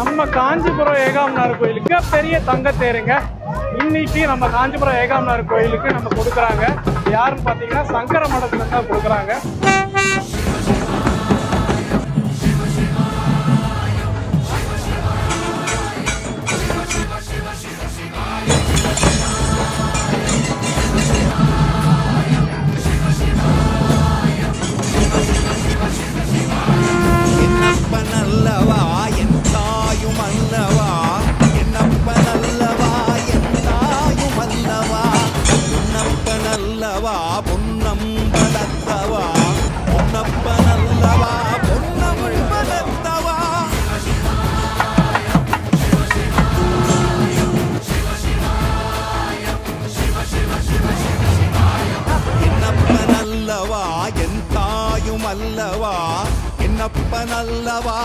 நம்ம காஞ்சிபுரம் ஏகாம்பரநாதர் கோயிலுக்கு பெரிய தங்க தேருங்க. இன்னைக்கு நம்ம காஞ்சிபுரம் ஏகாம்பரநாதர் கோயிலுக்கு நம்ம கொடுக்குறாங்க. யாருன்னு பார்த்தீங்கன்னா சங்கர மடத்துல தான் கொடுக்குறாங்க. அல்லவா